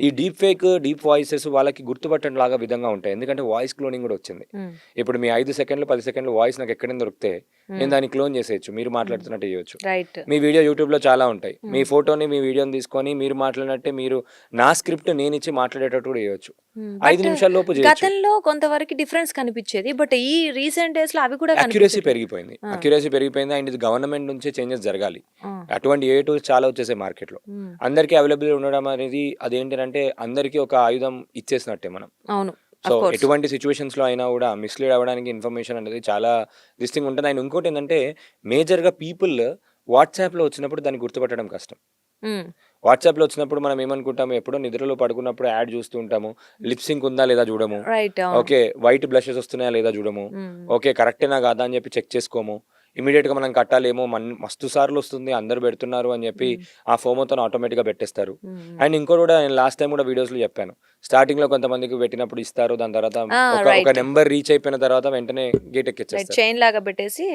ఈ deep fake, deep voices వాళ్ళకి గుర్తుపట్టడం లాగా విధంగా ఉంటాయి. ఎందుకంటే వాయిస్ క్లోనింగ్ కూడా వచ్చింది. ఇప్పుడు మీ 5 సెకండ్లు 10 సెకండ్లు వాయిస్ నాకు ఎక్కడైనా దొరికితే నేను దాన్ని క్లోన్ చేసేయచ్చు. మీరు మాట్లాడుతున్నట్టు చేయొచ్చు. మీ వీడియో యూట్యూబ్లో చాలా ఉంటాయి. మీ ఫోటోని మీ వీడియోని తీసుకొని మీరు మాట్లాడినట్టే మీరు నా స్క్రిప్ట్ నేను ఇచ్చి మాట్లాడేటట్టు కూడా చేయొచ్చు. 5 నిమిషాల లోపు గతంలో కొంతవరకు డిఫరెన్స్ కనిపించేది. బట్ ఈ రీసెంట్ డేస్ లో అవి కూడా అక్యురసీ పెరిగిపోయింది. అండ్ ఇది గవర్నమెంట్ నుంచే చేంజెస్ జరగాలి. అటువంటి ఏ టూల్స్ చాలా వచ్చేసాయి మార్కెట్ లో. అందరికీ అవైలబుల్ ఉండడం అనేది అదేంటంటే అందరికీ ఒక ఆయుధం ఇచ్చేసినట్టే మనం. అవును. సో ఎటువంటి సిచ్యువేషన్స్ లో అయినా కూడా మిస్లీడ్ అవ్వడానికి ఇన్ఫర్మేషన్ అనేది చాలా దిస్టింగ్ ఉంటుంది. అండ్ ఇంకోటి ఏంటంటే మేజర్ గా పీపుల్ వాట్సాప్ లో వచ్చినప్పుడు దాన్ని గుర్తుపట్టడం కష్టం. వాట్సాప్ లో వచ్చినప్పుడు మనం ఏమనుకుంటాము, ఎప్పుడో నిద్రలో పడుకున్నప్పుడు యాడ్ చూస్తూ ఉంటాము. లిప్సింక్ ఉందా లేదా చూడము, ఓకే వైట్ బ్లషెస్ వస్తున్నాయా లేదా చూడము, ఓకే కరెక్టేనా కాదా అని చెప్పి చెక్ చేసుకోము. ఇమీడియట్ గా మనం కట్టాలేమో మస్తు సార్లు వస్తుంది అందరు పెడుతున్నారు అని చెప్పి ఆ ఫోమోతో ఆటోమేటిక్ గా పెట్టేస్తారు. అండ్ ఇంకోటి కూడా నేను లాస్ట్ టైం కూడా వీడియోస్ లో చెప్పాను, స్టార్టింగ్ లో కొంతమందికి పెట్టినప్పుడు ఇస్తారు, దాని తర్వాత ఒక నెంబర్ రీచ్ అయిపోయిన తర్వాత వెంటనే గేట్ ఎక్కిచ్చేస్తారు, చైన్ లాగా పెట్టేసి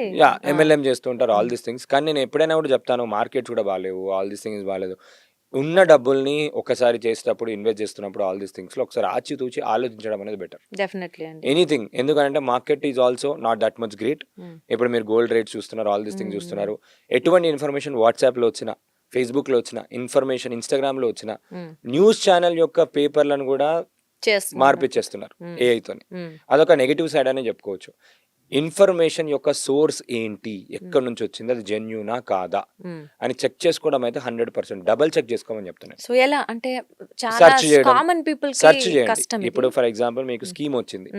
MLM చేస్తూ ఉంటారు. All these things. కానీ నేను ఎప్పుడైనా కూడా చెప్తాను, మార్కెట్స్ కూడా బాగాలేవు, ఆల్ దీస్ థింగ్స్ బాగాలేదు. ఉన్న డబ్బుల్ని ఒకసారి చేసేటప్పుడు ఇన్వెస్ట్ చేస్తున్నప్పుడు ఆల్ దీస్ థింగ్స్ లో ఒకసారి ఆచితూచి ఆలోచించడం అనేది బెటర్. డెఫినెట్లీ అండి. ఎనీథింగ్. ఎందుకంటే market is also not that much great. ఇప్పుడు మీరు గోల్డ్ రేట్ చూస్తున్నారు, ఆల్ దీస్ థింగ్స్ చూస్తున్నారు. ఎటువంటి ఇన్ఫర్మేషన్ వాట్సాప్ లో వచ్చిన, ఫేస్బుక్ లో వచ్చిన ఇన్ఫర్మేషన్, ఇన్స్టాగ్రామ్ లో వచ్చిన, న్యూస్ ఛానల్ యొక్క పేపర్లను కూడా మార్పిచ్చేస్తున్నారు ఏఐతోని. అదొక నెగిటివ్ సైడ్ అనే చెప్పుకోవచ్చు. ఇన్ఫర్మేషన్ యొక్క సోర్స్ ఏంటి, ఎక్కడి నుంచి వచ్చింది, అది జెన్యూనా కాదా అని చెక్ చేసుకోవడం అయితే 100% డబుల్ చెక్ చేసుకోమని చెప్తున్నాను. సో ఎలా అంటే చాలా కామన్ పీపుల్ సెర్చ్ చేయండి. ఇప్పుడు ఫర్ ఎగ్జాంపుల్ మీకు స్కీమ్ వచ్చింది,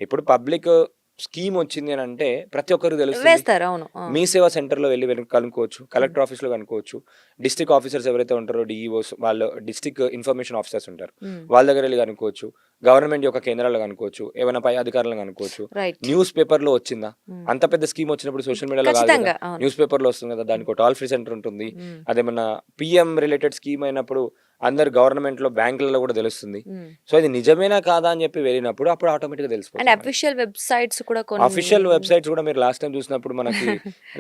ఇప్పుడు పబ్లిక్ స్కీమ్ వచ్చింది అని అంటే ప్రతి ఒక్కరికి తెలుస్తుంది. మీ సేవా సెంటర్ లో వెళ్ళి కనుక్కోవచ్చు, కలెక్టర్ ఆఫీస్ లో కనుక్కోవచ్చు, డిస్ట్రిక్ట్ ఆఫీసర్స్ ఎవరైతే ఉంటారో డిఈఓస్ వాళ్ళు, డిస్ట్రిక్ట్ ఇన్ఫర్మేషన్ ఆఫీసర్స్ ఉంటారు, వాళ్ళ దగ్గర వెళ్ళి కనుక్కోవచ్చు, గవర్నమెంట్ యొక్క కేంద్రాల్లో కనుక్కోవచ్చు, ఏమైనా పై అధికారులను కనుక్కోవచ్చు. న్యూస్ పేపర్ లో వచ్చిందా, అంత పెద్ద స్కీమ్ వచ్చినప్పుడు సోషల్ మీడియాలో కాదు కదా, న్యూస్ పేపర్ లో వస్తుంది కదా, దానికి టోల్ ఫ్రీ సెంటర్ ఉంటుంది. అదేమన్నా పిఎం రిలేటెడ్ స్కీమ్ అయినప్పుడు అందరు గవర్నమెంట్ లో బ్యాంకులలో కూడా తెలుస్తుంది. సో ఇది నిజమేనా కాదా అని చెప్పి వెళ్ళినప్పుడు అప్పుడు ఆటోమేటిక్ గా తెలిసిపోతుంది. అఫీషియల్ వెబ్సైట్స్ కూడా మీరు లాస్ట్ టైం చూసినప్పుడు మనకి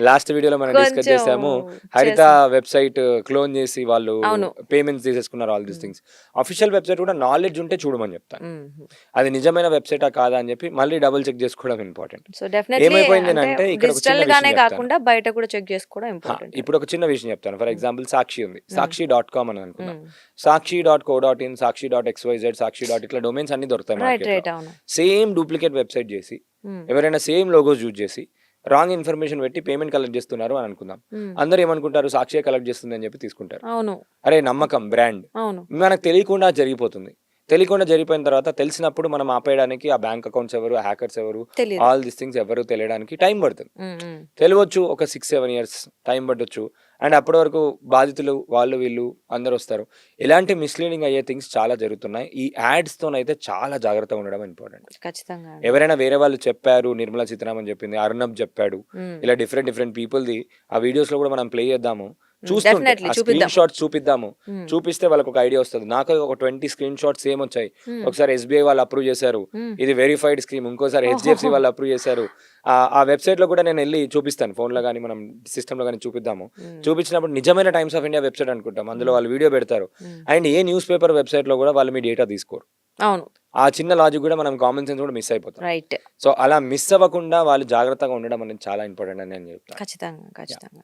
లాస్ట్ వీడియోలో మనం డిస్కస్ చేసాము, హరిత వెబ్సైట్ క్లోన్ చేసి వాళ్ళు పేమెంట్స్ తీసేసుకున్నారు. All these things. Official website కూడా నాలెడ్జ్ ఉంటే చూడమని చెప్తాను. అది నిజమైన వెబ్సైటా కాదా అని చెప్పి మళ్ళీ డబుల్ చెక్ చేసుకోవడం ఇంపార్టెంట్. ఏమైపోయింది అంటే ఇక్కడ ఇప్పుడు ఒక చిన్న విషయం చెప్తాను. ఫర్ ఎగ్జాంపుల్ సాక్షి ఉంది, సాక్షి.com అని అనుకున్నాం, సాక్షి.co.in, సాక్షి.xyz, సాక్షి. ఇట్లా డొమైన్స్ అన్ని దొరుకుతాయి. సేమ్ డూప్లికేట్ వెబ్సైట్ చేసి ఎవరైనా సేమ్ లోగోస్ యూజ్ చేసి రాంగ్ ఇన్ఫర్మేషన్ పెట్టి పేమెంట్ కలెక్ట్ చేస్తున్నారు అని అనుకుందాం. అందరూ ఏమనుకుంటారు, సాక్షి కలెక్ట్ చేస్తుంది అని చెప్పి తీసుకుంటారు. అరే నమ్మకం, బ్రాండ్, మనకు తెలియకుండా జరిగిపోతుంది. తెలియకుండా జరిగిపోయిన తర్వాత తెలిసినప్పుడు మనం ఆపేయడానికి ఆ బ్యాంక్ అకౌంట్స్ ఎవరు, హ్యాకర్స్ ఎవరు, ఆల్ దిస్ థింగ్స్ ఎవరు తెలియడానికి టైం పడుతుంది. తెలియవచ్చు, ఒక 6-7 years టైం పట్టొచ్చు. అండ్ అప్పటి వరకు బాధితులు వాళ్ళు వీళ్ళు అందరు వస్తారు. ఇలాంటి మిస్లీడింగ్ అయ్యే థింగ్స్ చాలా జరుగుతున్నాయి. ఈ యాడ్స్ తోనైతే చాలా జాగ్రత్తగా ఉండడం ఇంపార్టెంట్. ఎవరైనా వేరే వాళ్ళు చెప్పారు, నిర్మలా సీతారామన్ చెప్పింది, అర్ణబ్ చెప్పాడు, ఇలా డిఫరెంట్ పీపుల్ది ఆ వీడియోస్ లో కూడా మనం ప్లే చేద్దాము, చూస్తుంటే స్క్రీన్ షాట్స్ చూపిద్దాము. చూపిస్తే వాళ్ళకి ఒక ఐడియా వస్తుంది. నాకు ఒక 20 స్క్రీన్ షాట్స్ సేమ్ వచ్చాయి. ఒకసారి SBI వాళ్ళు అప్రూవ్ చేశారు, ఇది వెరిఫైడ్ స్కీమ్. ఇంకోసారి HDFC వాళ్ళు అప్రూవ్ చేశారు. ఆ వెబ్సైట్ లో కూడా నేను వెళ్ళి చూపిస్తాను, ఫోన్ లో కానీ మనం సిస్టమ్ లో కానీ చూపిద్దాము. చూపించినప్పుడు నిజమైన టైమ్స్ ఆఫ్ ఇండియా వెబ్సైట్ అనుకుంటాం, అందులో వాళ్ళు వీడియో పెడతారు. And A news paper website లో కూడా వాళ్ళు మీ డేటా తీసుకోరు. ఆ చిన్న లాజిక్ కూడా మనం కామన్ సెన్స్ కూడా మిస్ అయిపోతాం. సో అలా మిస్ అవ్వకుండా వాళ్ళు జాగ్రత్తగా ఉండడం అనేది చాలా ఇంపార్టెంట్ అని నేను చెప్తాను. ఖచ్చితంగా.